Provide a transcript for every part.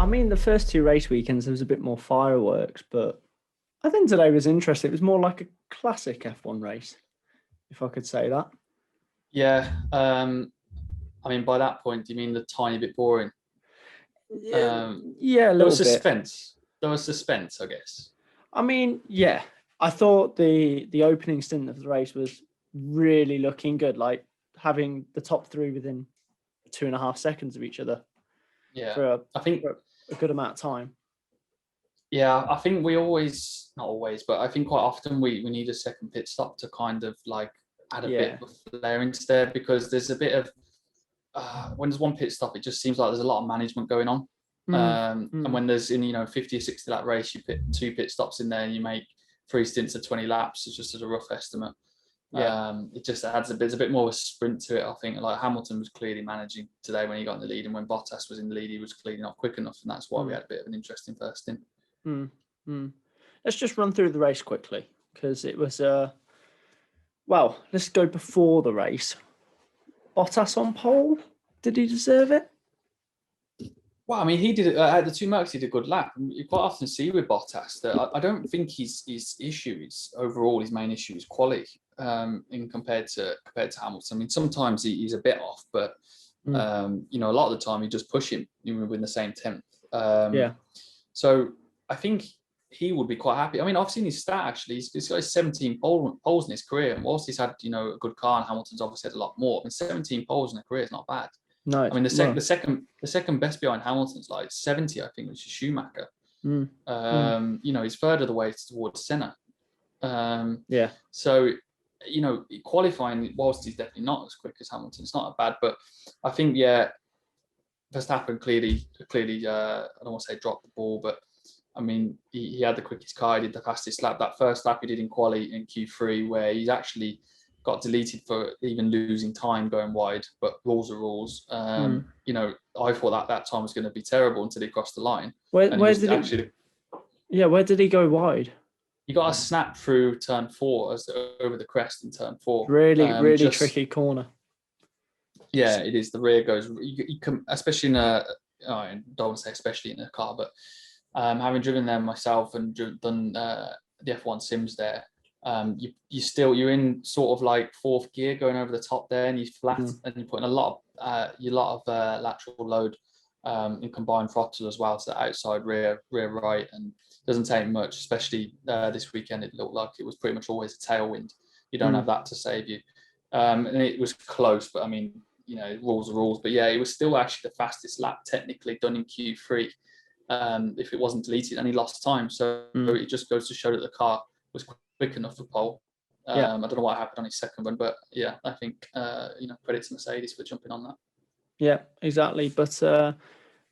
I mean, the first two race weekends, there was a bit more fireworks, but I think today was interesting. It was more like a classic F1 race, if I could say that. Yeah. I mean, by that point, do you mean the tiny bit boring? Yeah, a There was little bit. suspense. There was suspense, I guess. I mean, yeah, I thought the opening stint of the race was really looking good, like having the top three within 2.5 seconds of each other Yeah. for I think for a good amount of time. Yeah, I think we always, not always, but I think quite often we need a second pit stop to kind of like add a bit Yeah. of flair into there, because there's a bit of when there's one pit stop, it just seems like there's a lot of management going on. And when there's in 50 or 60 lap race, you put two pit stops in there and you make three stints of 20 laps. It's just as a rough estimate. Yeah. It just adds there's a bit more of a sprint to it. I think like Hamilton was clearly managing today when he got in the lead, and when Bottas was in the lead, he was clearly not quick enough, and that's why we had a bit of an interesting first stint. Let's just run through the race quickly, because it was well, let's go before the race. Bottas on pole. Did he deserve it? Well, I mean, he did it at the two Mercs. He did a good lap. You quite often see with Bottas that I don't think his issue is overall. His main issue is quality. In compared to Hamilton. I mean, sometimes he's a bit off, but a lot of the time you just push him, even within the same tenth. So I think he would be quite happy. I mean, I've seen his stat actually. He's got 17 poles in his career, and whilst he's had a good car, and Hamilton's obviously had a lot more. I mean, 17 poles in a career is not bad. No, I mean, the second best behind Hamilton's like 70, I think, which is Schumacher. He's third of the way towards Senna. So, qualifying, whilst he's definitely not as quick as Hamilton, it's not bad. But I think, Verstappen clearly, I don't want to say dropped the ball, but I mean, he had the quickest car. He did the fastest lap. That first lap he did in quali in Q3, where he's actually got deleted for even losing time going wide, but rules are rules. I thought that time was going to be terrible until he crossed the line. Where did he go wide? He got a snap through turn 4 over the crest in turn 4. Really tricky corner. Yeah, it is. The rear goes. You can, especially in I don't want to say especially in a car, but having driven there myself and done the F1 sims there, you're in sort of like fourth gear going over the top there, and you're flat, and you're putting a lot of lateral load in combined throttle as well, so outside rear right, and doesn't take much, especially this weekend. It looked like it was pretty much always a tailwind. You don't have that to save you, and it was close, but I mean, rules are rules. But yeah, it was still actually the fastest lap technically done in Q3, if it wasn't deleted, and he lost time. So it just goes to show that the car was quick enough for pole. I don't know what happened on his second one, but yeah, I think credit to Mercedes for jumping on that. Yeah, exactly. But the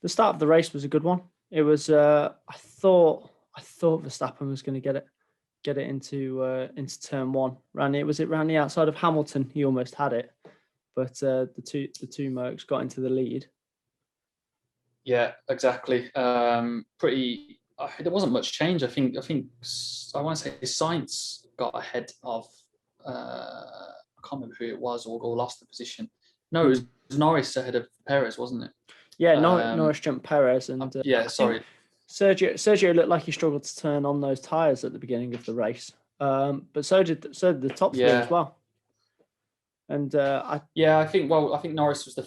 start of the race was a good one. It was. I thought Verstappen was going to get it into turn 1. Ran the outside of Hamilton. He almost had it, but the two Mercs got into the lead. Yeah, exactly. Pretty. There wasn't much change. I think I want to say Sainz got ahead of. I can't remember who it was, or lost the position. No, it was Norris ahead of Perez, wasn't it? Yeah, Norris jumped Perez, and sorry. Sergio looked like he struggled to turn on those tyres at the beginning of the race, but so did the top three as well. And I think Norris was the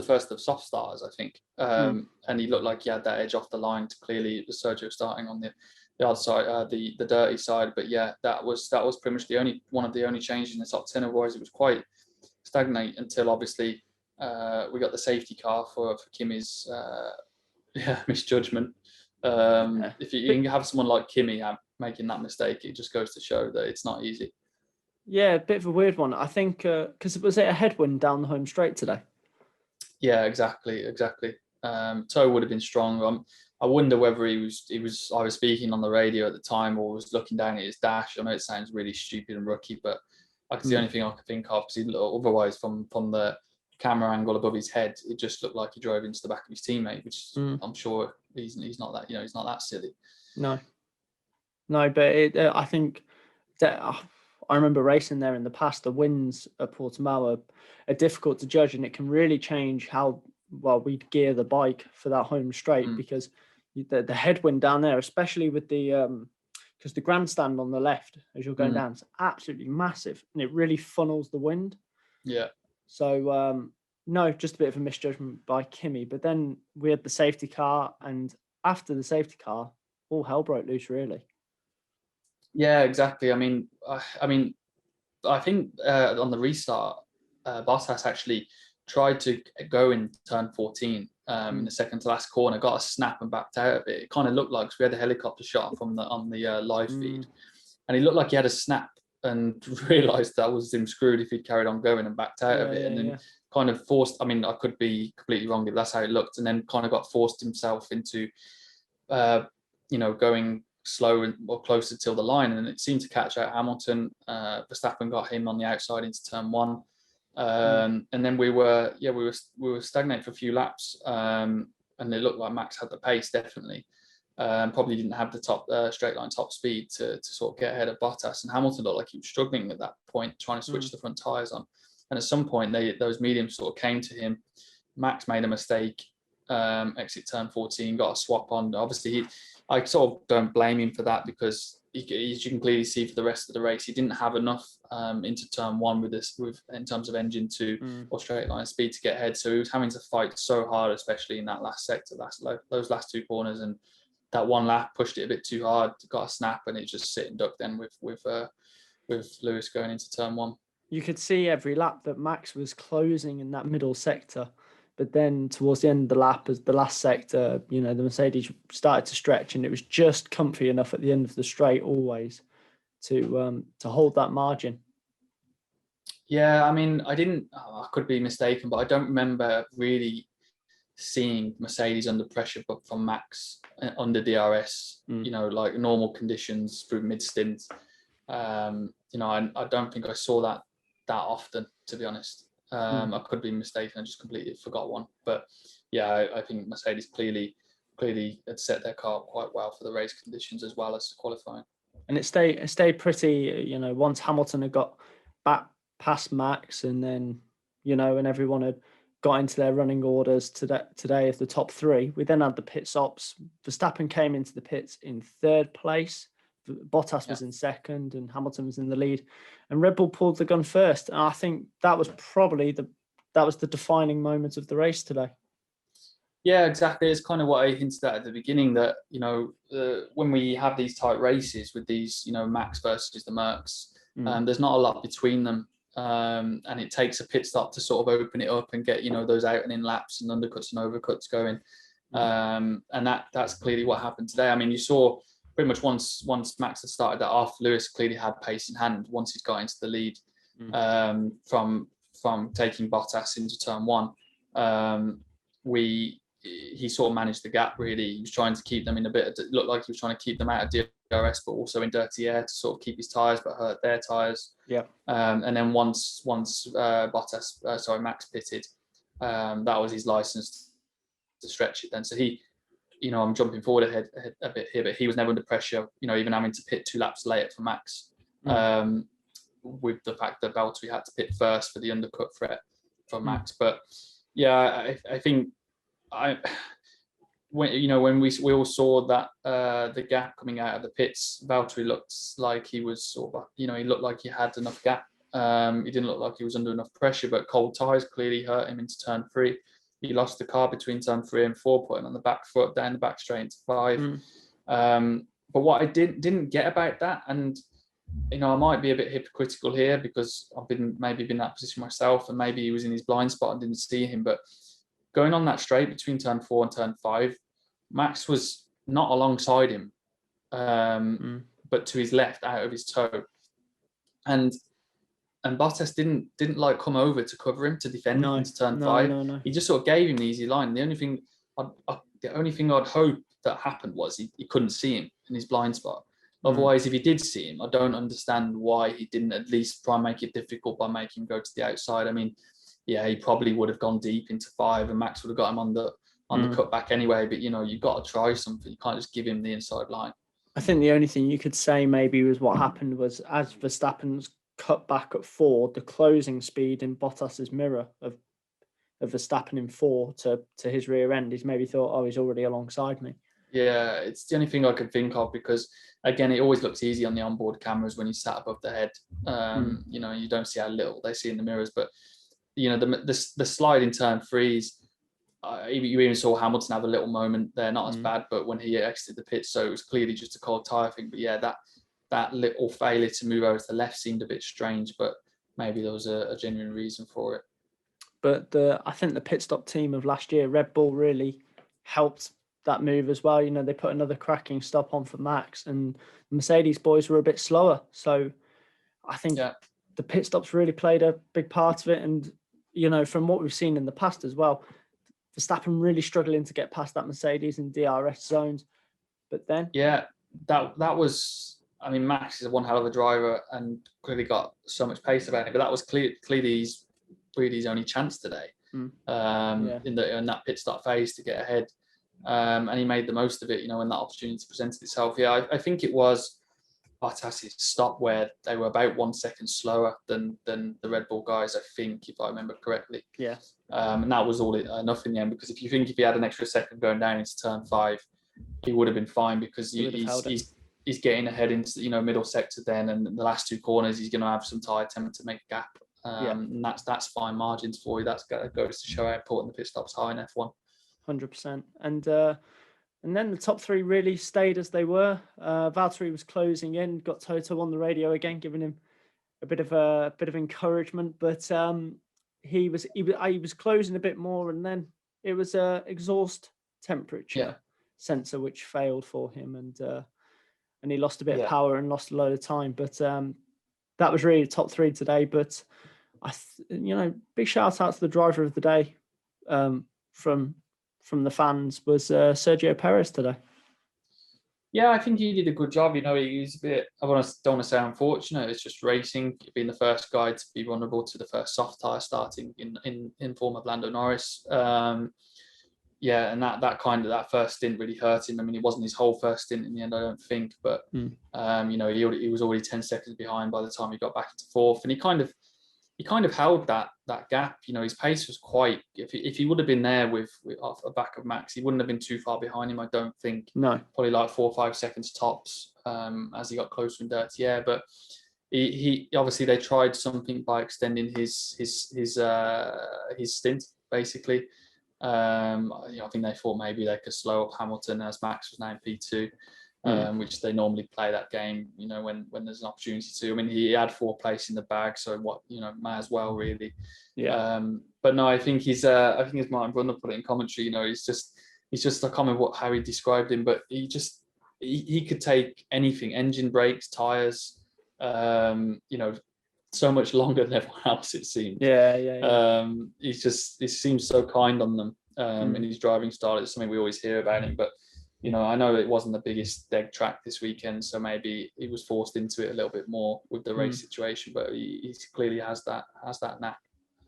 first of soft starters, I think, and he looked like he had that edge off the line. Clearly, it was Sergio starting on the other side, the dirty side. But yeah, that was pretty much one of the only changes in the top 10. Otherwise, it was quite stagnant until obviously we got the safety car for Kimi's misjudgment. If you can have someone like Kimi making that mistake, it just goes to show that it's not easy. Yeah, a bit of a weird one. I think because was it a headwind down the home straight today? Yeah, exactly. Toe would have been strong. I wonder whether he was either speaking on the radio at the time or was looking down at his dash. I know it sounds really stupid and rookie, but that's the only thing I could think of, because otherwise from the camera angle above his head, it just looked like he drove into the back of his teammate, which I'm sure he's not that he's not that silly. No, but I think that I remember racing there in the past. The winds at Portimao are difficult to judge, and it can really change how we'd gear the bike for that home straight because the headwind down there, especially with the because the grandstand on the left as you're going down, is absolutely massive and it really funnels the wind. Yeah. So no, just a bit of a misjudgment by Kimi. But then we had the safety car, and after the safety car, all hell broke loose, really. Yeah, exactly. I mean, I think on the restart, Bottas actually tried to go in turn 14 in the second to last corner, got a snap and backed out of it. It kind of looked like, because we had a helicopter shot from on the live feed, and he looked like he had a snap and realised that was him screwed if he'd carried on going and backed out of it, and then kind of forced. I mean, I could be completely wrong, but that's how it looked, and then kind of got forced himself into, going slow or closer till the line, and it seemed to catch out Hamilton. Verstappen got him on the outside into turn 1. And then we were stagnant for a few laps, and it looked like Max had the pace definitely. Probably didn't have the top straight line top speed to sort of get ahead of Bottas, and Hamilton looked like he was struggling at that point, trying to switch the front tyres on. And at some point, those mediums sort of came to him. Max made a mistake, exit turn 14, got a swap on. Obviously, I sort of don't blame him for that, because as you can clearly see for the rest of the race, he didn't have enough into turn 1 with in terms of engine 2 or straight line speed to get ahead. So he was having to fight so hard, especially in that last sector, those last 2 corners, and that one lap pushed it a bit too hard, got a snap, and it just sit and duck then with Lewis going into turn 1. You could see every lap that Max was closing in that middle sector. But then towards the end of the lap, as the last sector, the Mercedes started to stretch, and it was just comfy enough at the end of the straight always to hold that margin. Yeah, I mean, I could be mistaken, but I don't remember really seeing Mercedes under pressure from Max under DRS, like normal conditions through mid-stint. I don't think I saw that often, to be honest. I could be mistaken. I just completely forgot one. But yeah, I think Mercedes clearly had set their car quite well for the race conditions as well as qualifying. And it stayed pretty, once Hamilton had got back past Max, and then, and everyone had got into their running orders today of the top 3. We then had the pit stops. Verstappen came into the pits in 3rd place. Bottas was in 2nd, and Hamilton was in the lead, and Red Bull pulled the gun first. And I think that was probably the defining moment of the race today. Yeah, exactly. It's kind of what I hinted at the beginning, that when we have these tight races with these Max versus the Mercs, there's not a lot between them, and it takes a pit stop to sort of open it up and get those out and in laps and undercuts and overcuts going, and that's clearly what happened today. I mean, you saw pretty much once Max had started that off, Lewis clearly had pace in hand once he'd got into the lead, from taking Bottas into turn 1. He sort of managed the gap, really. He was trying to keep them in it looked like he was trying to keep them out of DRS, but also in dirty air to sort of keep his tyres but hurt their tyres. Yeah. And then once Max pitted, that was his license to stretch it then. So he, I'm jumping forward ahead a bit here, but he was never under pressure, even having to pit 2 laps later for Max, with the fact that Valtteri had to pit first for the undercut threat from Max. But yeah, I think when we all saw that the gap coming out of the pits, Valtteri looked like he was sort of, he looked like he had enough gap. He didn't look like he was under enough pressure, but cold tyres clearly hurt him into turn 3. He lost the car between turn 3 and 4, putting on the back foot, down the back straight into 5. But what I didn't get about that, and I might be a bit hypocritical here because I've been in that position myself, and maybe he was in his blind spot and didn't see him, but going on that straight between turn 4 and turn 5, Max was not alongside him, but to his left, out of his toe, and Bottas didn't like come over to cover him to defend into turn 5. No. He just sort of gave him the easy line. The only thing I'd hope that happened was he couldn't see him in his blind spot. Otherwise, if he did see him, I don't understand why he didn't at least try and make it difficult by making him go to the outside. I mean, yeah, he probably would have gone deep into 5, and Max would have got him on the cutback anyway. But you've got to try something. You can't just give him the inside line. I think the only thing you could say maybe was what happened was, as Verstappen's cut back at 4, the closing speed in Bottas's mirror of of Verstappen in 4 to his rear end, he's maybe thought, oh, he's already alongside me. Yeah, it's the only thing I could think of, because again, it always looks easy on the onboard cameras when you sat above the head. You know, you don't see how little they see in the mirrors, but you know, the slide in turn 3s, you even saw Hamilton have a little moment there, not as bad, but when he exited the pit, so it was clearly just a cold tyre thing. But yeah, that little failure to move over to the left seemed a bit strange, but maybe there was a genuine reason for it. But I think the pit stop team of last year, Red Bull, really helped that move as well. You know, they put another cracking stop on for Max, and the Mercedes boys were a bit slower. So I think the pit stops really played a big part of it. And, you know, from what we've seen in the past as well, Verstappen really struggling to get past that Mercedes in DRS zones. But then... Yeah, that was... I mean, Max is one hell of a driver and clearly got so much pace about it, but that was clearly his only chance today in that pit stop phase to get ahead. And he made the most of it, you know, when that opportunity presented itself. Yeah, I think it was Bottas's stop where they were about 1 second slower than the Red Bull guys, I think, if I remember correctly. Yeah. And that was all enough in the end, because if you think if he had an extra second going down into turn 5, he would have been fine, because he's getting ahead into, you know, middle sector then, and the last 2 corners he's going to have some tyre time to make a gap. And that's fine margins for you. That goes to show how important the pit stops are in F1. 100%. And then the top 3 really stayed as they were. Valtteri was closing in, got Toto on the radio again, giving him a bit of encouragement. But he was closing a bit more, and then it was exhaust temperature sensor which failed for him, and he lost a bit of power and lost a load of time. But that was really the top 3 today. But big shout out to the driver of the day from the fans was Sergio Perez today. Yeah, I think he did a good job. You know, he's a bit, don't want to say unfortunate. It's just racing, being the first guy to be vulnerable to the first soft tyre starting in form of Lando Norris. And that first stint really hurt him. I mean, it wasn't his whole first stint in the end, I don't think, but you know, he was already 10 seconds behind by the time he got back into 4th, and he kind of held that gap. You know, his pace was quite. If he would have been there with off the back of Max, he wouldn't have been too far behind him, I don't think. No, probably like 4 or 5 seconds tops as he got closer in dirty air. But he obviously, they tried something by extending his stint basically. I think they thought maybe they could slow up Hamilton as Max was now in P2. Which they normally play that game, you know, when there's an opportunity to. I mean, he had 4th place in the bag, so what, you know, may as well really. Yeah. But no, I think as Martin Brundle put it in commentary, you know, he's just I can't remember how he described him, but he could take anything, engine, brakes, tires, you know, so much longer than everyone else, it seems. Yeah. He seems so kind on them in his driving style. It's something we always hear about him, but you know, I know it wasn't the biggest deg track this weekend, so maybe he was forced into it a little bit more with the race situation, but he clearly has that knack.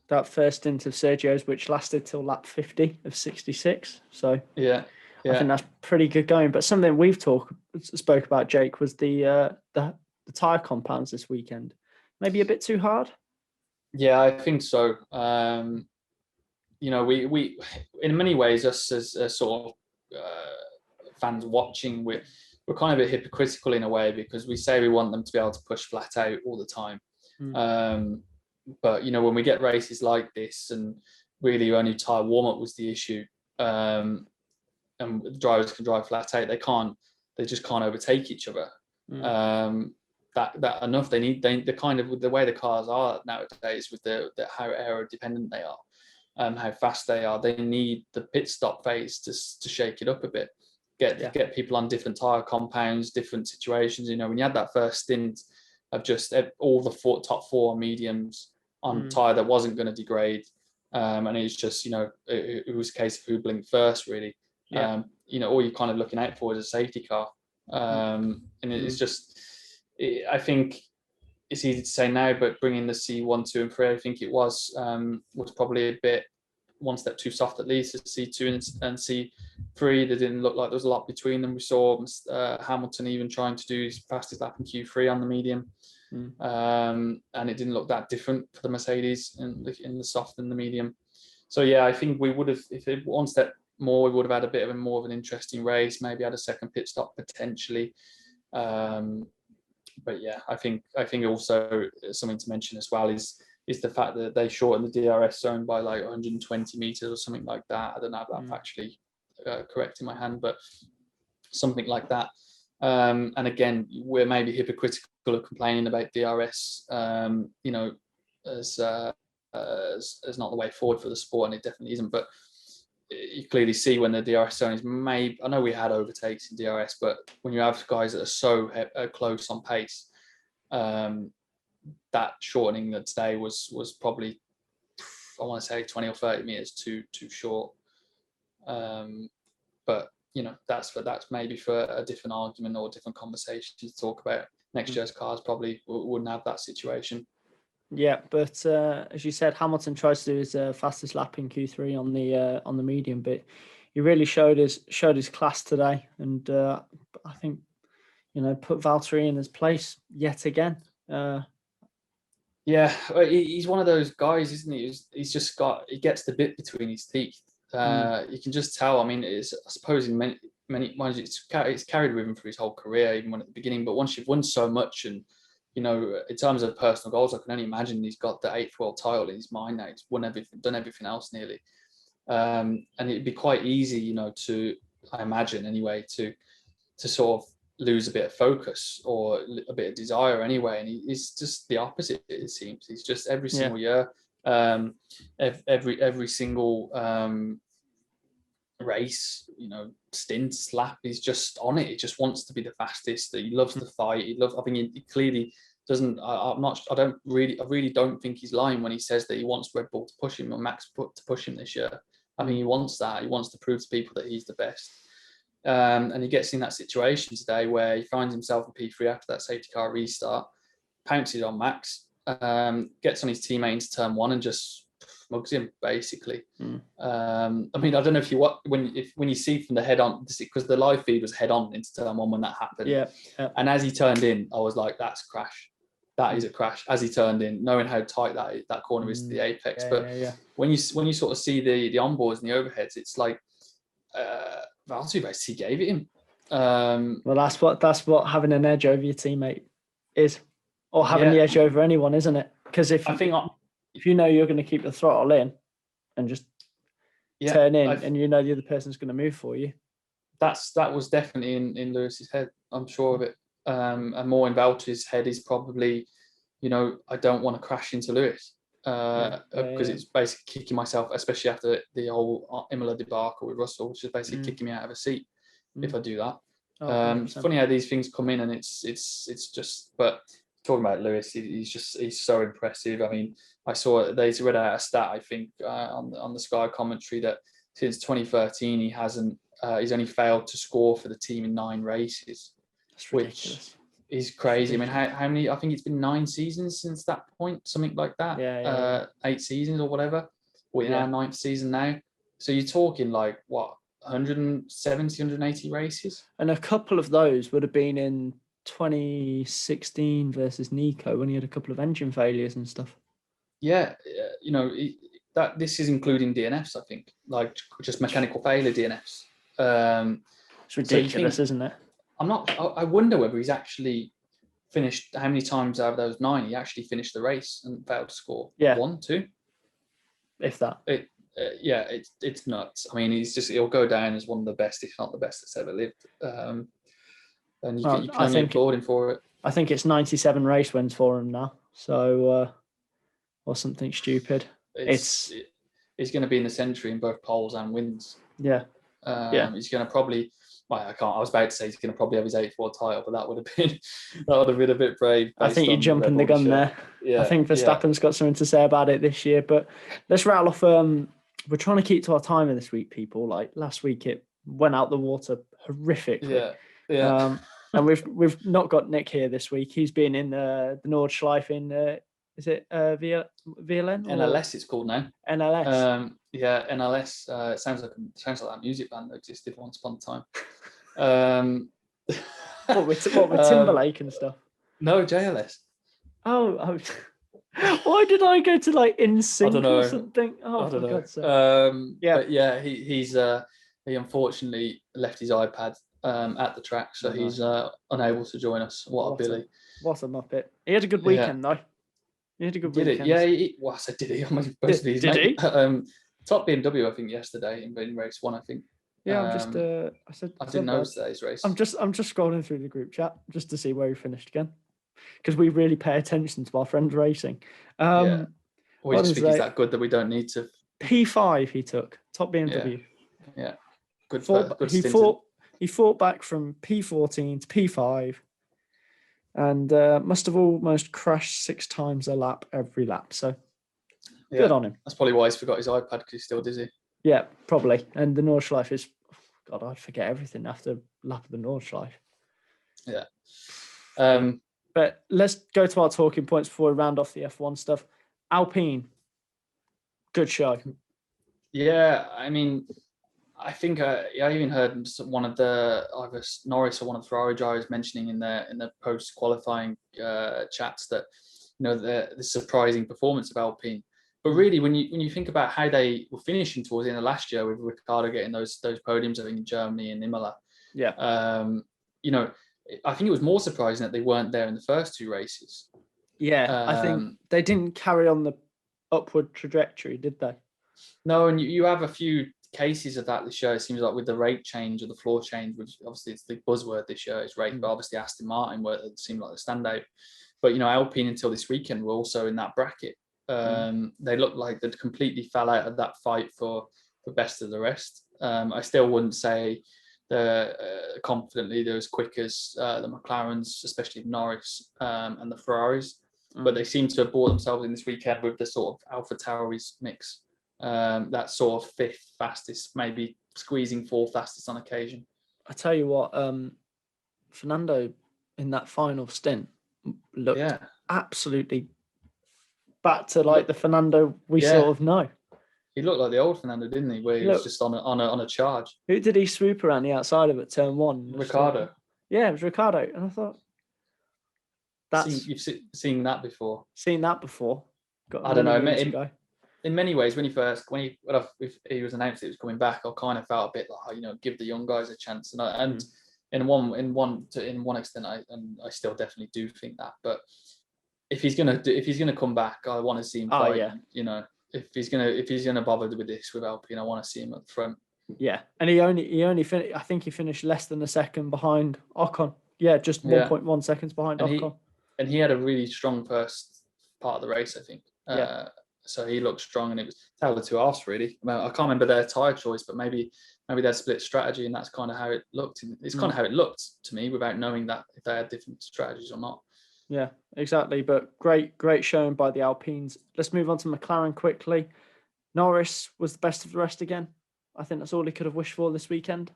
That first stint of Sergio's, which lasted till lap 50 of 66. So yeah. I think that's pretty good going. But something we've spoke about, Jake, was the tyre compounds this weekend. Maybe a bit too hard? Yeah, I think so. You know, we in many ways, us as a sort of fans watching, we're kind of a bit hypocritical in a way, because we say we want them to be able to push flat out all the time. But you know, when we get races like this, and really only tyre warm up was the issue, and the drivers can drive flat out, they just can't overtake each other. That enough. They kind of, with the way the cars are nowadays, with the how aero dependent they are, how fast they are, they need the pit stop phase to shake it up a bit. Get people on different tyre compounds, different situations. You know, when you had that first stint of just all the top 4 mediums on tyre that wasn't going to degrade, and it's just, you know, it was a case of who blinked first, really. You know, all you're kind of looking out for is a safety car, and it's just, I think it's easy to say now, but bringing the C1, 2, and 3, I think it was probably a bit one step too soft, at least. C2 and C3, they didn't look like there was a lot between them. We saw Hamilton even trying to do his fastest lap in Q3 on the medium, and it didn't look that different for the Mercedes in the soft and the medium. So yeah, I think we would have, if it one step more, we would have had a bit of a more of an interesting race. Maybe had a second pit stop potentially. But yeah, I think also something to mention as well is the fact that they shortened the DRS zone by like 120 meters or something like that. I don't have that factually correct in my hand, but something like that. And again, we're maybe hypocritical of complaining about DRS, you know, as not the way forward for the sport, and it definitely isn't. But you clearly see when the DRS zone is maybe, I know we had overtakes in DRS, but when you have guys that are so close on pace, that shortening that today was probably, I want to say 20 or 30 meters too short. But you know, that's maybe for a different argument or a different conversation to talk about. Next year's cars probably wouldn't have that situation. Yeah, but as you said, Hamilton tries to do his fastest lap in Q3 on the medium bit. He really showed his class today, and I think, you know, put Valtteri in his place yet again. Yeah, he's one of those guys, isn't he? He gets the bit between his teeth. You can just tell. I mean, I suppose in many it's carried with him for his whole career, even when at the beginning. But once you've won so much, and you know, in terms of personal goals, I can only imagine he's got the 8th world title in his mind now. He's won everything, done everything else nearly, and it'd be quite easy, you know, I imagine anyway, to sort of lose a bit of focus or a bit of desire anyway. And he's just the opposite, it seems. He's just every single year, every single race, you know, stint, lap, he's just on it. He just wants to be the fastest. He loves the fight. I think he clearly doesn't. I really don't think he's lying when he says that he wants Red Bull to push him or Max to push him this year. I think he wants that. He wants to prove to people that he's the best. And he gets in that situation today where he finds himself in P3 after that safety car restart, pounces on Max, gets on his teammate into turn 1 and just mugs him basically. I mean, I don't know if when you see from the head on, because the live feed was head on into turn 1 when that happened. Yeah. And as he turned in, I was like, that's a crash. That is a crash. As he turned in, knowing how tight that corner is to the apex. When you sort of see the onboards and the overheads, it's like Valtteri basically gave it him. Well, that's what having an edge over your teammate is, or having the edge over anyone, isn't it? Because if you know you're going to keep the throttle in and just turn in, and you know the other person's going to move for you, that was definitely in Lewis's head. I'm sure of it. And more in Valtteri's head is probably, you know, I don't want to crash into Lewis. Because it's basically kicking myself, especially after the whole Imola debacle with Russell, which is basically kicking me out of a seat if I do that. It's funny how these things come in, and it's just. But talking about Lewis, he's so impressive. I mean, I saw they read out a stat, I think, on the Sky commentary, that since 2013 he's only failed to score for the team in 9 races. That's ridiculous. Is crazy. I mean, how many? I think it's been 9 seasons since that point, something like that. 8 seasons or whatever. We're in our 9th season now. So you're talking like what, 170, 180 races? And a couple of those would have been in 2016 versus Nico when he had a couple of engine failures and stuff. Yeah, you know, this is including DNFs, I think, like just mechanical failure DNFs. It's ridiculous, isn't it? I wonder whether he's actually finished, how many times out of those 9 he actually finished the race and failed to score. 1, 2, if that. It's nuts. I mean, he'll go down as one of the best, if not the best that's ever lived. And you can only applaud him for it. I think it's 97 race wins for him now. So, or something stupid. He's going to be in the century in both poles and wins. Yeah. He's going to probably. I was about to say he's going to probably have his 8th world title, but that would have been a bit brave. I think you're jumping the gun there. Yeah, I think Verstappen's got something to say about it this year. But let's rattle off. We're trying to keep to our timer this week, people. Like last week, it went out the water horrifically. Yeah. And we've not got Nick here this week. He's been in the Nordschleife in. Is it VLN? NLS it's called now. NLS. NLS. It sounds like that music band that existed once upon a time. What with Timberlake and stuff? No, JLS. Oh. Why did I go to like In Sync or know. something? Oh, I don't know. God's sake. But yeah, he unfortunately left his iPad at the track, so he's unable to join us. What a Billy! What a muppet! He had a good weekend though. He had a good weekend. Did it? Yeah. Well, I said, did he? I'm supposed to be his mate. He? Top BMW, I think, yesterday in race 1. I think. Yeah, I'm just. I said. I didn't know it was today's race. I'm just scrolling through the group chat just to see where he finished again, because we really pay attention to our friends racing. Yeah. We just think he's that good that we don't need to. P5 he took top BMW. Yeah. Good. He fought back from P14 to P5, and must have almost crashed 6 times a lap every lap. So good on him. That's probably why he's forgot his iPad, because he's still dizzy. Yeah, probably. And the Nordschleife is, God, I'd forget everything after lap of the Nordschleife. Yeah. But let's go to our talking points before we round off the F1 stuff. Alpine, good show. Yeah, I mean, I think I even heard one of the either Norris or one of the Ferrari drivers mentioning in the post qualifying chats that the surprising performance of Alpine. But really, when you think about how they were finishing towards the end of last year, with Ricciardo getting those podiums, I think in Germany and Imola. Yeah. I think it was more surprising that they weren't there in the first 2 races. Yeah, I think they didn't carry on the upward trajectory, did they? No, and you have a few cases of that this year. It seems like with the rate change or the floor change, which obviously it's the buzzword this year is rate, but obviously Aston Martin seemed like the standout. But Alpine until this weekend were also in that bracket. They looked like they'd completely fell out of that fight for best of the rest. I still wouldn't say confidently they're as quick as the McLarens, especially Norris and the Ferraris, but they seem to have brought themselves in this weekend with the sort of Alpha Tauri's mix. That sort of 5th fastest, maybe squeezing 4th fastest on occasion. I tell you what, Fernando in that final stint looked absolutely back to the Fernando we sort of know. He looked like the old Fernando, didn't he? Where he was just on a charge. Who did he swoop around the outside of at turn 1? Ricciardo. Yeah, it was Ricciardo, and I thought you've seen that before. Seen that before. I don't know. In many ways, when he was announced it was coming back, I kind of felt a bit like, give the young guys a chance, and in one extent, I still definitely do think that. But if he's gonna come back, I want to see him fight. If he's gonna bother with this with Alpine, I want to see him up front. Yeah, and he only finished. I think he finished less than a second behind Ocon. Yeah, just 1.1 seconds behind Ocon. And he had a really strong first part of the race, I think. So he looked strong, and it was tale of 2 halves, really. I can't remember their tyre choice, but maybe they split strategy, and that's kind of how it looked. It's kind of how it looked to me, without knowing that if they had different strategies or not. Yeah, exactly. But great showing by the Alpines. Let's move on to McLaren quickly. Norris was the best of the rest again. I think that's all he could have wished for this weekend.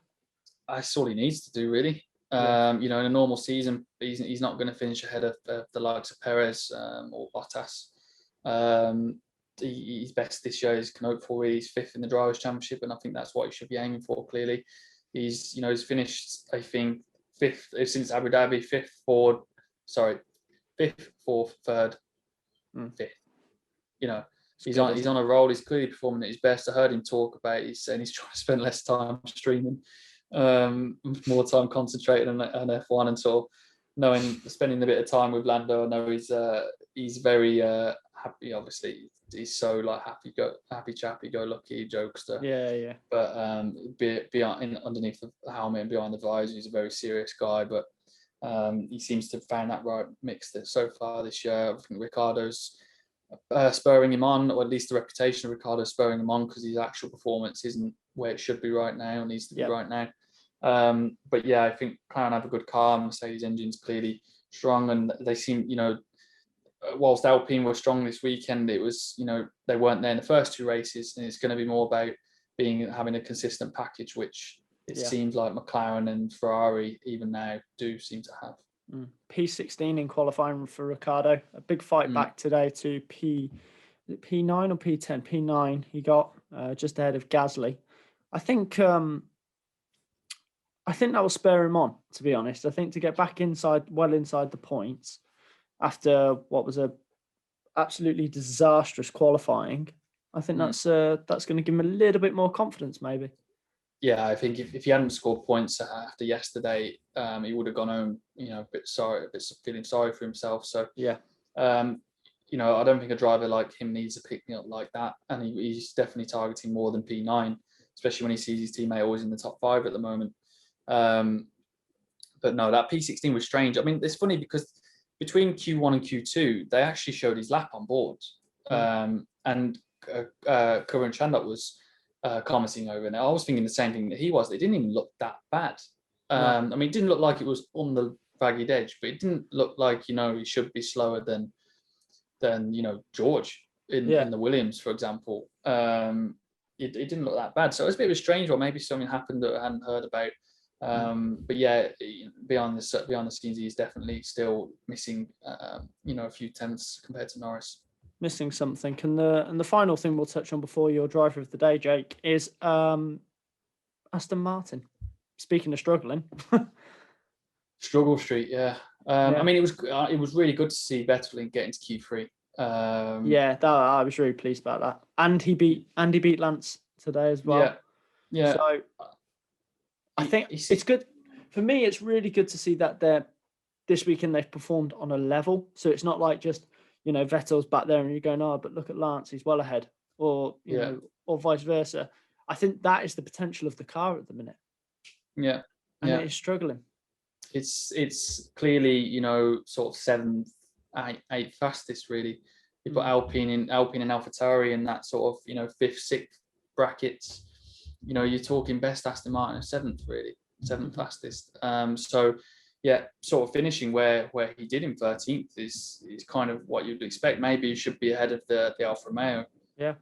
That's all he needs to do, really. In a normal season, he's not going to finish ahead of the likes of Perez or Bottas. His best this year is can hope for. He's 5th in the Drivers' Championship, and I think that's what he should be aiming for. Clearly, he's finished, I think, 5th since Abu Dhabi, 5th, 4th, 3rd, 5th. He's on a roll. He's clearly performing at his best. I heard him talk about. He's saying he's trying to spend less time streaming, more time concentrating on F1, and sort of spending a bit of time with Lando. I know he's very happy. Obviously, he's so happy chappy, go lucky, jokester. Yeah. But underneath the helmet and behind the visor, he's a very serious guy. But he seems to have found that right mix so far this year. I think Ricciardo's spurring him on, or at least the reputation of Ricciardo spurring him on, because his actual performance isn't where it should be right now, and needs to be right now. But yeah, I think McLaren have a good car. Mercedes engine's clearly strong, and they seem, whilst Alpine were strong this weekend, it was, they weren't there in the first 2 races, and it's going to be more about having a consistent package, which it seems like McLaren and Ferrari even now do seem to have. P16 in qualifying for Ricciardo. A big fight back today to P9 or P10? P9 he got just ahead of Gasly. I think that will spur him on, to be honest. I think to get back inside the points after what was a absolutely disastrous qualifying, I think that's going to give him a little bit more confidence, maybe. Yeah, I think if he hadn't scored points after yesterday, he would have gone home, a bit feeling sorry for himself. So yeah, I don't think a driver like him needs a pick me up like that, and he's definitely targeting more than P9, especially when he sees his teammate always in the top 5 at the moment. But no, that P16 was strange. I mean, it's funny because between Q1 and Q2, they actually showed his lap on board. And Karan Chandler was commenting over, and I was thinking the same thing that he was. It didn't even look that bad. I mean, it didn't look like it was on the ragged edge, but it didn't look like, he should be slower than George in the Williams, for example. It didn't look that bad. So it was a bit of a strange one. Maybe something happened that I hadn't heard about. But yeah, beyond the scenes, he's definitely still missing, a few tenths compared to Norris. Missing something. And the final thing we'll touch on before your driver of the day, Jake, is Aston Martin. Speaking of struggling, struggle street, yeah. I mean, it was really good to see Vettel get into Q3. I was really pleased about that, and he beat Lance today as well. Yeah. So I think it's good for me. It's really good to see that this weekend they've performed on a level. So it's not like just Vettel's back there and you're going, oh, but look at Lance, he's well ahead, or you know, or vice versa. I think that is the potential of the car at the minute. Yeah, and it is struggling. It's clearly sort of 7th, 8th fastest really. You put Alpine and AlphaTauri in that sort of 5th, 6th brackets. You're talking best Aston Martin 7th really, 7th fastest. So yeah, sort of finishing where he did in 13th is kind of what you'd expect. Maybe you should be ahead of the Alfa Romeo. Yeah.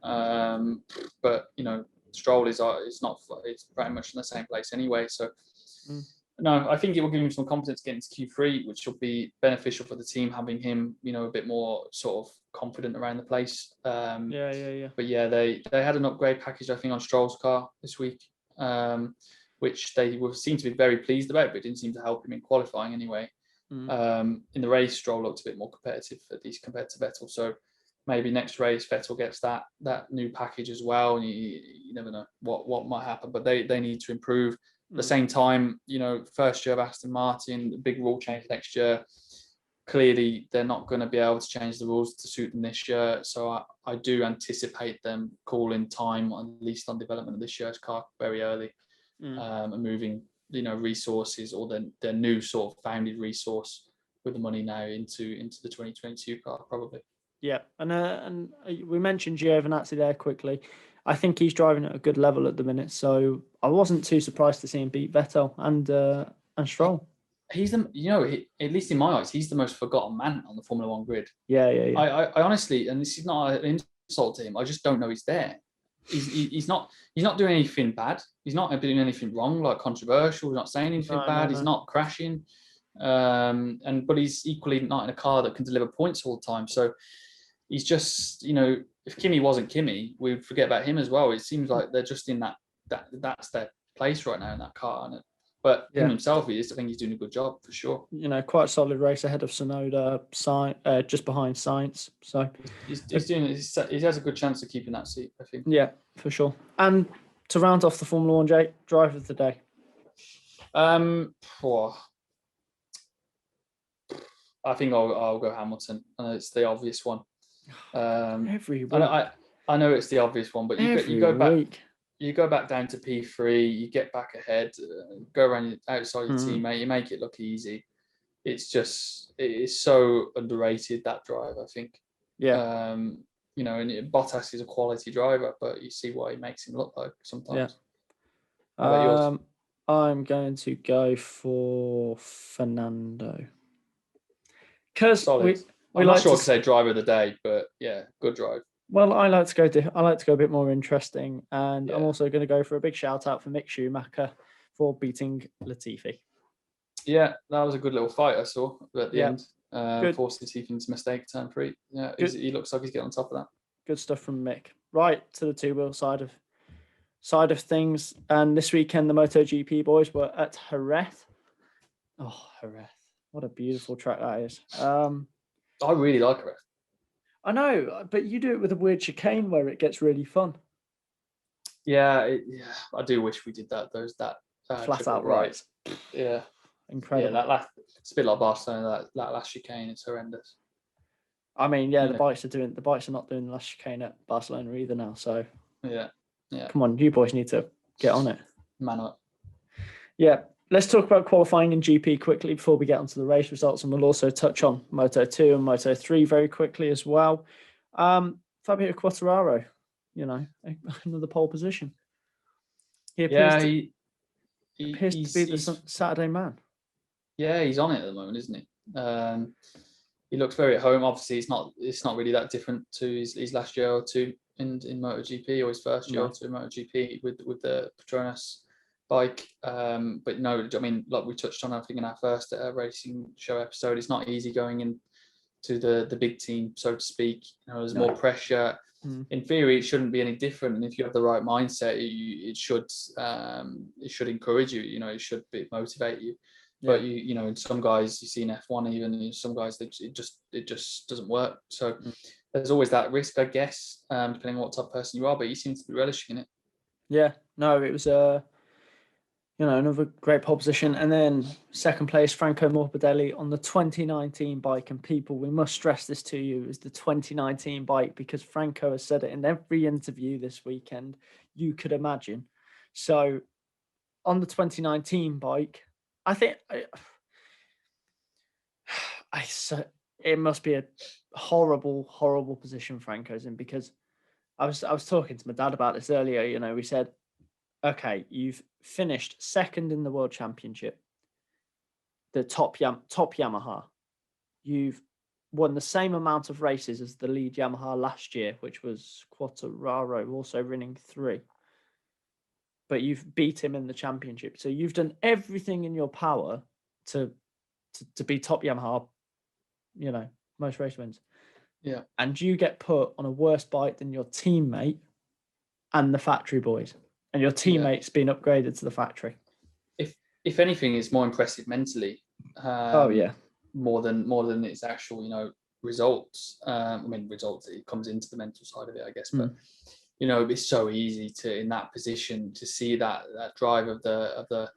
But Stroll is not. It's pretty much in the same place anyway. So. No, I think it will give him some confidence getting to Q3, which will be beneficial for the team, having him, a bit more sort of confident around the place. Yeah. But yeah, they had an upgrade package, I think, on Stroll's car this week, which they seemed to be very pleased about, but it didn't seem to help him in qualifying anyway. In the race, Stroll looked a bit more competitive, at least compared to Vettel. So maybe next race, Vettel gets that new package as well. And you never know what might happen, but they need to improve. At the same time, first year of Aston Martin, the big rule change next year. Clearly, they're not going to be able to change the rules to suit them this year. So I do anticipate them calling time, at least on development of this year's car, very early, and moving, resources or their new sort of founded resource with the money now into the 2022 car, probably. Yeah, and we mentioned Giovinazzi there quickly. I think he's driving at a good level at the minute, so I wasn't too surprised to see him beat Vettel and Stroll. He's at least in my eyes, he's the most forgotten man on the Formula One grid. Yeah. I honestly, and this is not an insult to him, I just don't know he's there. He's not doing anything bad. He's not doing anything wrong, like controversial. He's not saying anything bad. He's not crashing, but he's equally not in a car that can deliver points all the time. So he's just, if Kimi wasn't Kimi, we'd forget about him as well. It seems like they're just in that's their place right now in that car. But him himself, I think he's doing a good job for sure. Quite a solid race ahead of Tsunoda, just behind Sainz. So he has a good chance of keeping that seat, I think. Yeah, for sure. And to round off the Formula One, Jake, driver of the day. I think I'll go Hamilton. It's the obvious one. Every week. I know it's the obvious one, but you go back. You go back down to P3, you get back ahead, go around outside your teammate, you make it look easy. It is so underrated, that drive, I think. Yeah. And Bottas is a quality driver, but you see what he makes him look like sometimes. Yeah. How about yours? I'm going to go for Fernando. Because I'm not sure I could say driver of the day, but yeah, good drive. Well, I like to go a bit more interesting, and I'm also going to go for a big shout out for Mick Schumacher for beating Latifi. Yeah, that was a good little fight I saw at the end. Forced Latifi into mistake turn 3. Yeah, he looks like he's getting on top of that. Good stuff from Mick. Right to the two-wheel side of things, and this weekend the MotoGP boys were at Jerez. Oh, Jerez! What a beautiful track that is. I really like Jerez. I know, but you do it with a weird chicane where it gets really fun. Yeah, I do wish we did that. That flat out right. Yeah, incredible. Yeah, it's a bit like Barcelona. That last chicane, it's horrendous. I mean, the bikes are not doing the last chicane at Barcelona either now. So yeah. Come on, you boys need to get on it. Man up. Yeah. Let's talk about qualifying in GP quickly before we get onto the race results, and we'll also touch on Moto2 and Moto3 very quickly as well. Fabio Quartararo, another pole position. He appears to be the Saturday man. Yeah, he's on it at the moment, isn't he? He looks very at home. Obviously, it's not really that different to his last year or two in MotoGP, or his first year or two in MotoGP with the Petronas bike. But no, I mean, like we touched on, I think in our first racing show episode, it's not easy going into the big team, so to speak. There's more pressure. In theory, it shouldn't be any different, and if you have the right mindset, it should encourage you. It should motivate you. But in some guys you see in F1, even some guys it just doesn't work. So there's always that risk, I guess, depending on what type of person you are. But you seem to be relishing it. Yeah, no, it was another great pole position, and then second place Franco Morbidelli on the 2019 bike. And people, we must stress this to you, is the 2019 bike, because Franco has said it in every interview this weekend you could imagine. So on the 2019 bike, I think it must be a horrible, horrible position Franco's in, because I was talking to my dad about this earlier. We said, okay, you've finished second in the World Championship, the top Yamaha. You've won the same amount of races as the lead Yamaha last year, which was Quartararo, also winning 3. But you've beat him in the championship. So you've done everything in your power to be top Yamaha, most race wins. Yeah. And you get put on a worse bike than your teammate and the factory boys. And your teammate's been upgraded to the factory. If anything, it's more impressive mentally. More than its actual, results. Results, it comes into the mental side of it, I guess. But it's so easy to, in that position, to see that drive of the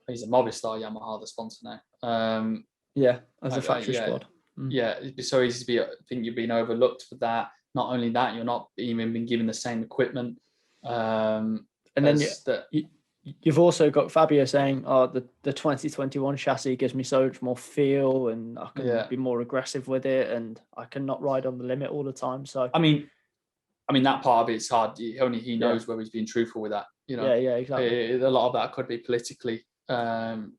he's a Movistar Yamaha, the sponsor now. As a factory squad. Yeah, it'd be so easy to think you're being overlooked for that. Not only that, you're not even been given the same equipment. And then you've also got Fabio saying, the 2021 chassis gives me so much more feel, and I can be more aggressive with it, and I can not ride on the limit all the time. So I mean that part of it's hard. Only he knows whether he's being truthful with that. Yeah, exactly. A lot of that could be politically to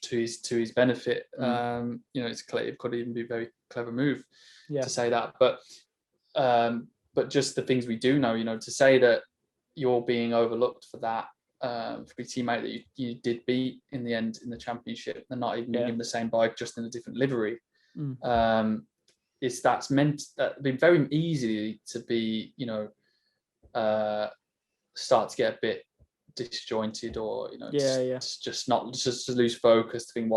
his benefit. It could even be a very clever move to say that. But just the things we do know, to say that you're being overlooked for that, for your teammate that you did beat in the end in the championship, and not even given the same bike, just in a different livery. That's meant that be very easy to be, start to get a bit disjointed, or just to lose focus, to think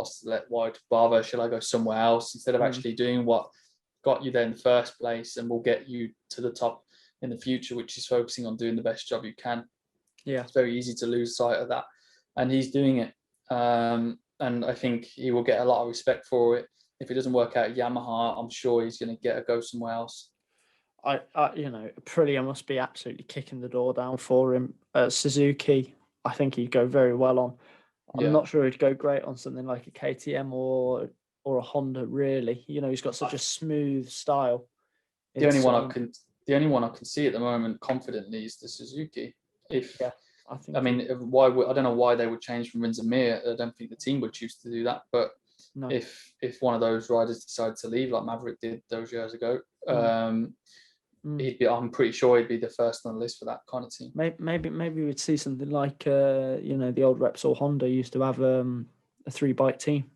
why bother, shall I go somewhere else, instead of actually doing what got you there in the first place and will get you to the top in the future, which is focusing on doing the best job you can. It's very easy to lose sight of that, and he's doing it, and I think he will get a lot of respect for it. If it doesn't work out at Yamaha, I'm sure he's going to go somewhere else. Aprilia must be absolutely kicking the door down for him. Suzuki, I think he'd go very well on. I'm not sure he'd go great on something like a KTM or a Honda, really. He's got such a smooth style. The only one I can see at the moment confidently is the Suzuki. I don't know why they would change from Rins and Mir. I don't think the team would choose to do that. But if one of those riders decided to leave, like Maverick did those years ago, I'm pretty sure he'd be the first on the list for that kind of team. Maybe we'd see something like the old Repsol Honda used to have a 3-bike team.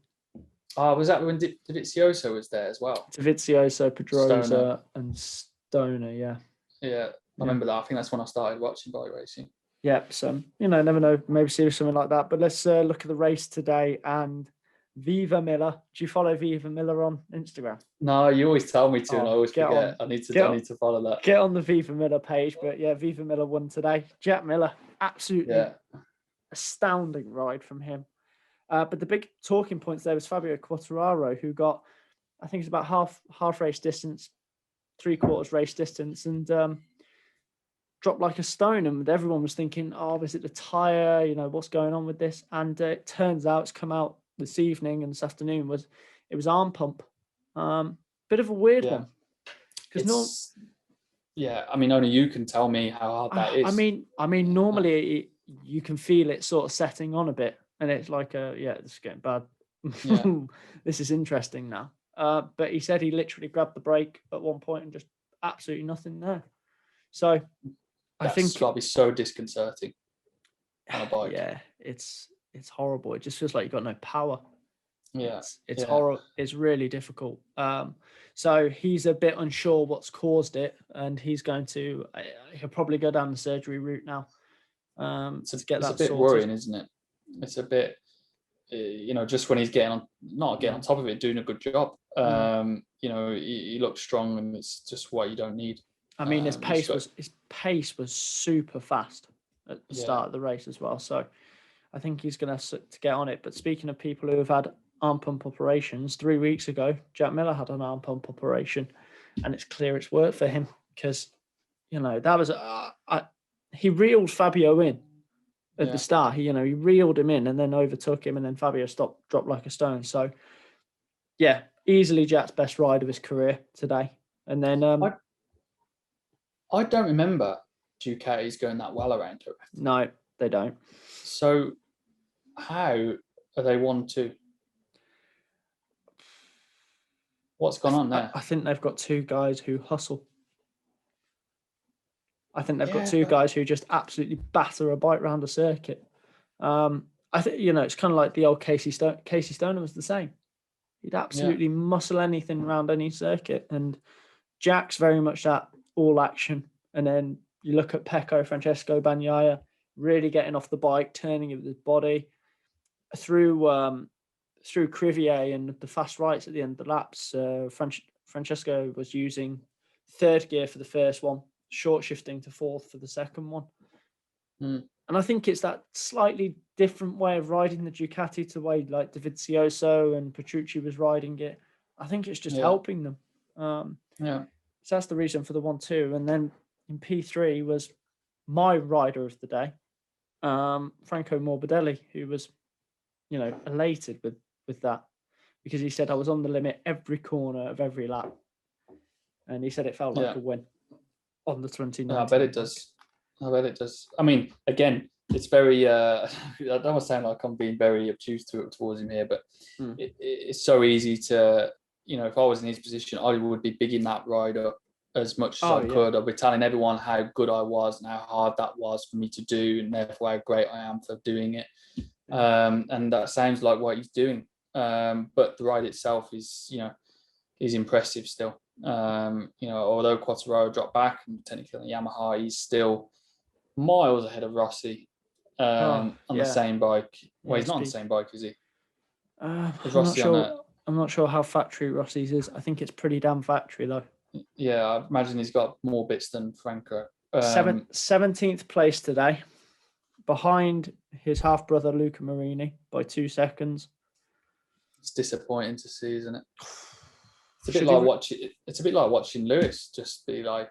Was that when Dovizioso was there as well? Dovizioso, Pedrosa, and Stoner, yeah. Yeah, I remember that. I think that's when I started watching bike racing. Yeah, so, never know. Maybe see something like that. But let's look at the race today. And Viva Miller. Do you follow Viva Miller on Instagram? No, you always tell me to, and I always forget. I need to follow that. Get on the Viva Miller page. But yeah, Viva Miller won today. Jack Miller, absolutely astounding ride from him. But the big talking points there was Fabio Quartararo, who got, I think it's about half race distance, 3/4 race distance, and dropped like a stone. And everyone was thinking, oh, is it the tyre? You know, what's going on with this? And it turns out it's come out this evening and this afternoon it was arm pump. Bit of a weird one. I mean, only you can tell me how hard that is. I mean, normally you can feel it sort of setting on a bit, and it's like this is getting bad. Yeah. This is interesting now. But he said he literally grabbed the brake at one point and just absolutely nothing there. So I think it's got to be so disconcerting on a bike. Yeah, it's horrible. It just feels like you've got no power. Yeah, it's horrible. It's really difficult. So he's a bit unsure what's caused it, and he's going to he'll probably go down the surgery route now. It's a bit worrying, isn't it? It's a bit, just when he's not getting on top of it, doing a good job. He looks strong, and it's just what you don't need. I mean, his pace was super fast at the start of the race as well. So I think he's going to get on it. But speaking of people who have had arm pump operations, 3 weeks ago, Jack Miller had an arm pump operation, and it's clear it's worked for him because, that was he reeled Fabio in at the start. He reeled him in and then overtook him, and then Fabio dropped like a stone. So, yeah, easily Jack's best ride of his career today. And then I don't remember Ducatis going that well around Jerez. No, they don't. So how are they 1-2? What's gone on there? I think they've got two guys who hustle. I think they've got two guys who just absolutely batter a bike around a circuit. I think, it's kind of like the old Casey Stone. Casey Stoner was the same. He'd absolutely muscle anything around any circuit. And Jack's very much that all action. And then you look at Pecco, Francesco Bagnaia, really getting off the bike, turning it with his body through Crivier and the fast rights at the end of the laps. Francesco was using third gear for the first one, short shifting to fourth for the second one. And I think it's that slightly different way of riding the Ducati to the way like Dovizioso and Petrucci was riding it. I think it's just helping them. So that's the reason for the 1-2. And then in P3 was my rider of the day, Franco Morbidelli, who was, elated with that because he said I was on the limit every corner of every lap. And he said it felt like a win on the 29th. I bet it does. I mean, again, it's very, I don't want to sound like I'm being very obtuse towards him here, but it's so easy to, if I was in his position, I would be bigging that ride up as much as I could. I'd be telling everyone how good I was and how hard that was for me to do, and therefore how great I am for doing it. And that sounds like what he's doing. But the ride itself is impressive still. Although Quartararo dropped back and technically on the Yamaha, he's still miles ahead of Rossi on the same bike. Well, he's not on the same bike, is he? I'm not sure how factory Rossi's is. I think it's pretty damn factory though. Yeah, I imagine he's got more bits than Franco. 17th place today, behind his half brother Luca Marini by 2 seconds. It's disappointing to see, isn't it? It's a bit like watching Lewis just be like,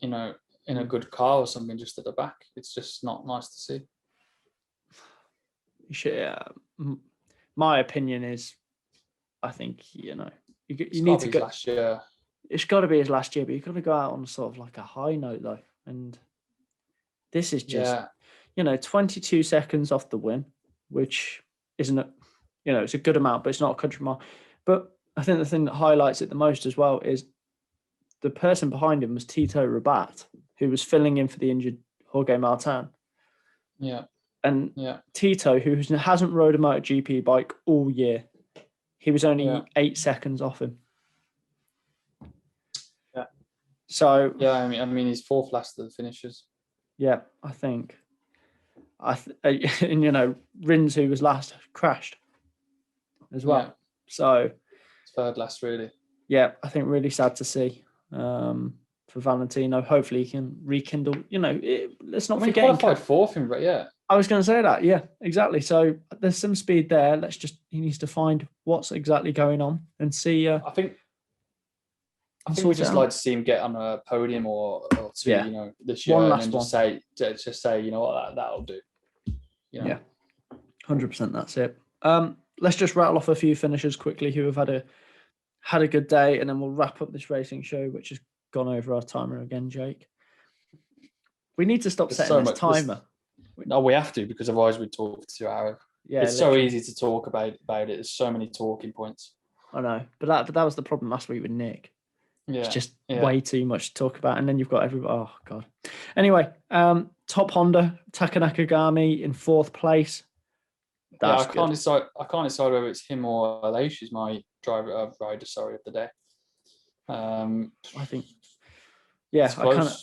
in a good car or something just at the back. It's just not nice to see. My opinion is, I think you need to go last year. It's got to be his last year, but you've got to go out on sort of like a high note though. And this is just 22 seconds off the win, which isn't it's a good amount, but it's not a country mile. But I think the thing that highlights it the most as well is the person behind him was Tito Rabat, who was filling in for the injured Jorge Martin. Yeah. And Tito, who hasn't rode a MotoGP bike all year, he was only 8 seconds off him. Yeah. So I mean, he's fourth last of the finishers. Yeah, I think. And Rins, who was last, crashed. as well. Yeah. So it's third last, really. Yeah, I think really sad to see for Valentino. Hopefully he can rekindle. Let's not forget. He qualified fourth in, yeah. I was going to say that. Yeah, exactly. So there's some speed there. He needs to find what's exactly going on and see. I think we'd just like to see him get on a podium or two, this year, and then just say, you know what, that'll do. Yeah, 100%. That's it. Let's just rattle off a few finishers quickly who have had a good day, and then we'll wrap up this racing show, which has gone over our timer again, Jake. We need to stop setting this timer. No, we have to, because otherwise we talk for 2 hours. Yeah, it's literally so easy to talk about it. There's so many talking points. I know, but that was the problem last week with Nick. Yeah, it's just way too much to talk about, and then you've got everybody. Oh God. Anyway, top Honda, Taka Nakagami in 4th place. I can't decide whether it's him or Aleix who's my rider of the day. I think. Yeah, I kind of.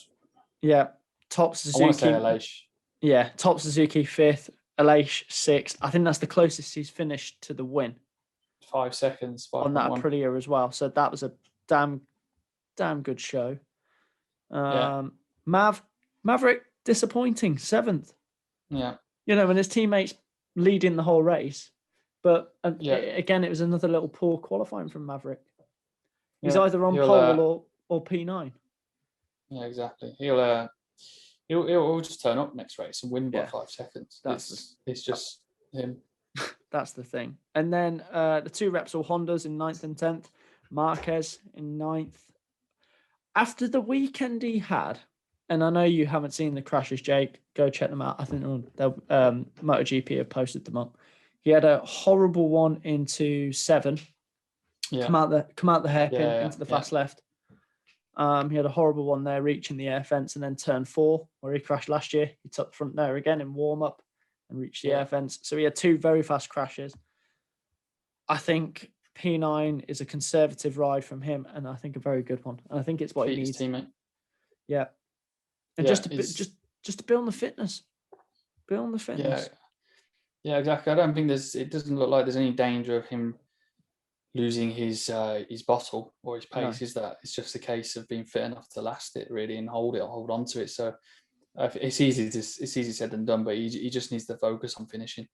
Yeah, top Suzuki. I want to say Aleix. Yeah, top Suzuki 5th, Aleix 6th. I think that's the closest he's finished to the win. 5 seconds. 5. On that Aprilia as well. So that was a damn good show. Maverick disappointing 7th. Yeah. When his teammates leading the whole race, but again, it was another little poor qualifying from Maverick. He's either on pole or P9. Yeah, exactly. He'll just turn up next race and win by 5 seconds. It's just him. That's the thing. And then the 2 Repsol Hondas in 9th and 10th. Marquez in 9th. After the weekend he had, and I know you haven't seen the crashes, Jake, go check them out. I think MotoGP have posted them up. He had a horrible one into 7. Yeah. Come out the hairpin into the fast left. He had a horrible one there, reaching the air fence, and then turn 4, where he crashed last year. He took the front there again in warm-up and reached the air fence. So he had 2 very fast crashes. I think P9 is a conservative ride from him, and I think a very good one. And I think it's what he needs. Teammate. Yeah. And just to build on the fitness. Build on the fitness. Yeah, exactly. I don't think it doesn't look like there's any danger of him losing his bottle or his pace. Is that it's just a case of being fit enough to last it really and hold on to it. So it's easy said than done, but he just needs to focus on finishing.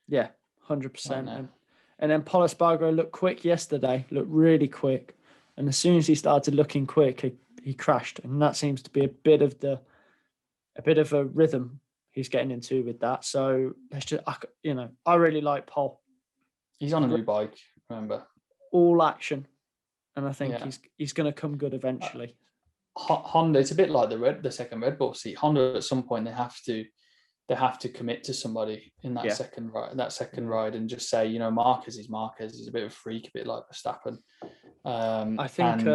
Yeah, 100%. And then Pol Espargaro looked quick yesterday, looked really quick, and as soon as he started looking quick, he crashed, and that seems to be a bit of a rhythm he's getting into with that. So I really like Pol. He's on a new bike, remember. All action, and I think he's going to come good eventually. Honda, it's a bit like the second Red Bull seat. Honda, at some point, they have to commit to somebody in that second ride, and just say, Marquez is a bit of a freak, a bit like Verstappen. I think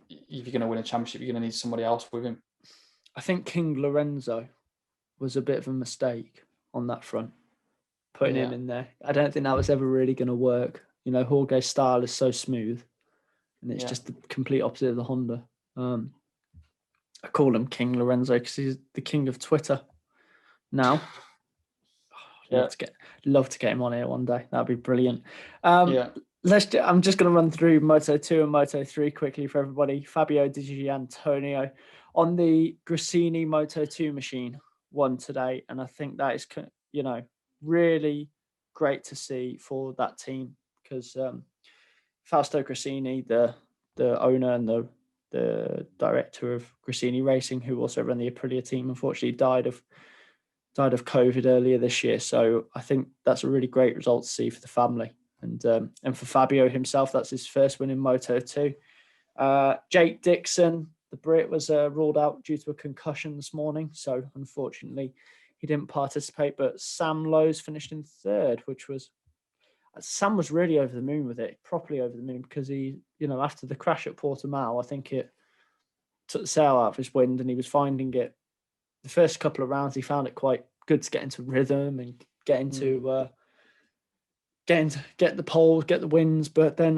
if you're going to win a championship, you're going to need somebody else with him. I think King Lorenzo was a bit of a mistake on that front, putting him in there. I don't think that was ever really going to work. Jorge's style is so smooth, and it's just the complete opposite of the Honda. I call him King Lorenzo because he's the king of Twitter now. Love to get him on here one day. That'd be brilliant. I'm just going to run through Moto 2 and Moto 3 quickly for everybody. Fabio Di Gianantonio on the Gresini Moto 2 machine won today, and I think that is really great to see for that team, because Fausto Gresini, the owner and the director of Gresini Racing, who also ran the Aprilia team, unfortunately died of COVID earlier this year. So I think that's a really great result to see for the family. And for Fabio himself, that's his first win in Moto 2. Jake Dixon, the Brit, was ruled out due to a concussion this morning. So unfortunately, he didn't participate. But Sam Lowes finished in 3rd, Sam was really over the moon with it, properly over the moon, because he, after the crash at Portimao, I think it took the sail out of his wind, and he was finding it. The first couple of rounds, he found it quite good to get into rhythm and get the poles, get the wins. But then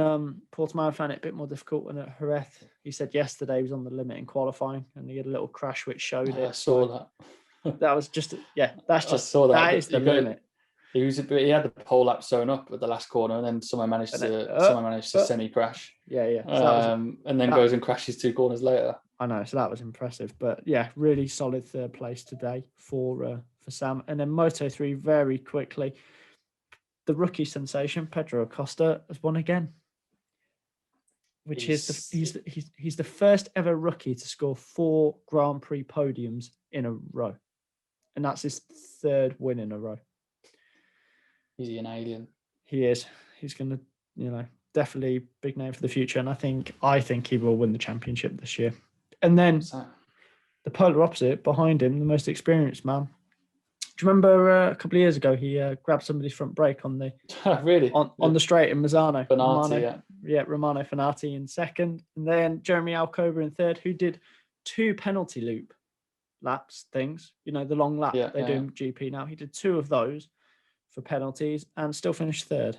Portimao found it a bit more difficult. And at Jerez, he said yesterday he was on the limit in qualifying, and he had a little crash which showed it. I saw that. That was just, that is the limit. He had the pole lap sewn up at the last corner, and then someone managed to semi-crash. Yeah. So and then goes and crashes 2 corners later. I know, so that was impressive. But yeah, really solid 3rd place today for Sam. And then Moto3 very quickly. The rookie sensation Pedro Acosta has won again, which he's the first ever rookie to score 4 Grand Prix podiums in a row, and that's his 3rd win in a row. Is he an alien? He is. He's going to, definitely big name for the future, and I think he will win the championship this year. And then the polar opposite behind him, the most experienced man. Do you remember a couple of years ago he grabbed somebody's front brake on the really on the straight in Mazzano? Bonatti, Romano Fenati in 2nd, and then Jeremy Alcoba in 3rd, who did 2 penalty loop laps things. The long lap do in GP now. He did 2 of those for penalties and still finished 3rd.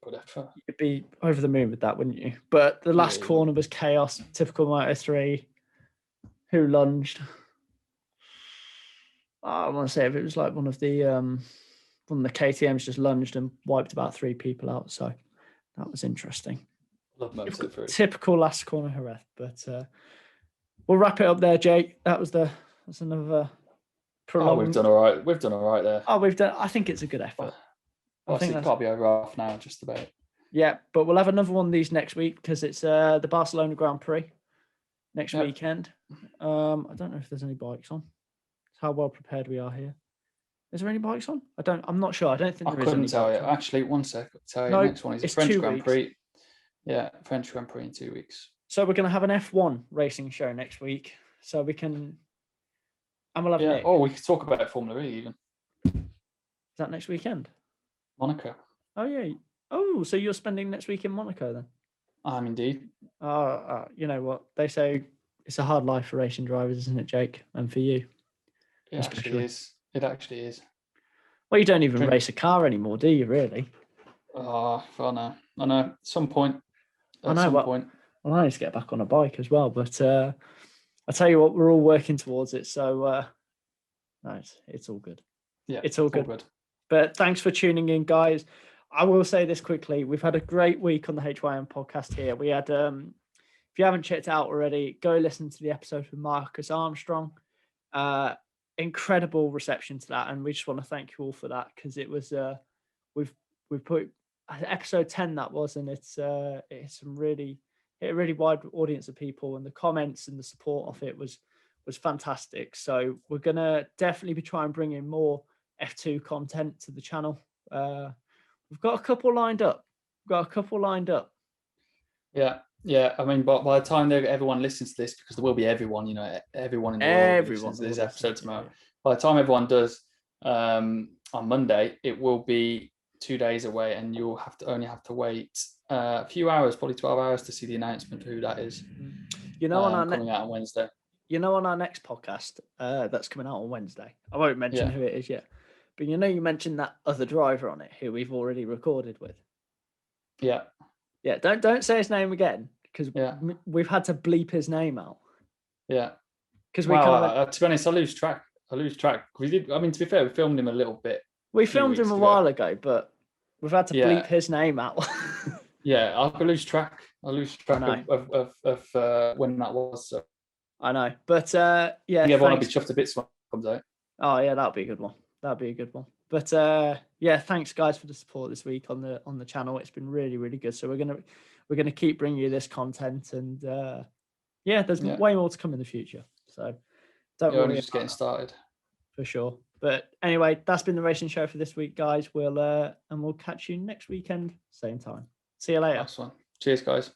Good effort. You'd be over the moon with that, wouldn't you? But the last corner was chaos. Typical Moto3. Who lunged? I want to say if it was like one of the KTMs just lunged and wiped about 3 people out. So that was interesting. Love Moto3. Typical last corner Jerez. But we'll wrap it up there, Jake. That's another prolonged. We've done all right. We've done all right there. I think it's a good effort. I think it's probably over off now, just about. Yeah, but we'll have another one of these next week because it's the Barcelona Grand Prix next weekend. I don't know if there's any bikes on. It's how well prepared we are here. Is there any bikes on? I'm not sure. I don't think there is. I couldn't tell you. Actually, one sec. I'll tell you. No, next one is a French Grand Prix. Yeah, French Grand Prix in 2 weeks. So we're going to have an F1 racing show next week. So we can... And we'll have Nick. Oh, we could talk about Formula E even. Is that next weekend? Monaco. Oh, yeah. Oh, so you're spending next week in Monaco then? I'm indeed. You know what? They say it's a hard life for racing drivers, isn't it, Jake? And for you. It actually is. It actually is. Well, you don't even race a car anymore, do you, really? Oh, well, no. I know. At some point. Well, I need to get back on a bike as well. But I tell you what, we're all working towards it. So, no, it's all good. Yeah, it's all good. But thanks for tuning in, guys. I will say this quickly. We've had a great week on the HYM podcast here. We had, if you haven't checked it out already, go listen to the episode with Marcus Armstrong. Incredible reception to that. And we just want to thank you all for that because it was, we've put episode 10 that was, and it's a really wide audience of people, and the comments and the support of it was fantastic. So we're going to definitely be trying to bring in more F2 content to the channel. We've got a couple lined up. Yeah. I mean, by the time everyone listens to this, because there will be everyone in the world listens to this episode tomorrow. By the time everyone does on Monday, it will be 2 days away, and you'll only have to wait a few hours, probably 12 hours, to see the announcement of who that is. Coming out on Wednesday. On our next podcast, that's coming out on Wednesday. I won't mention who it is yet. But you mentioned that other driver on it who we've already recorded with. Yeah. Yeah, don't say his name again because we've had to bleep his name out. Yeah. Because to be honest, I lose track. We did. I mean, to be fair, we filmed him a little bit. We filmed him a while ago, but we've had to bleep his name out. Yeah, I lose track. of when that was. So. I know, but everyone will be chuffed to bits when it comes out. Oh yeah, that'll be a good one. But thanks guys for the support this week on the channel. It's been really, really good. So we're gonna keep bringing you this content, and there's way more to come in the future. So don't worry. Only just getting started. For sure. But anyway, that's been the racing show for this week, guys. We'll catch you next weekend, same time. See you later. Last one. Cheers, guys.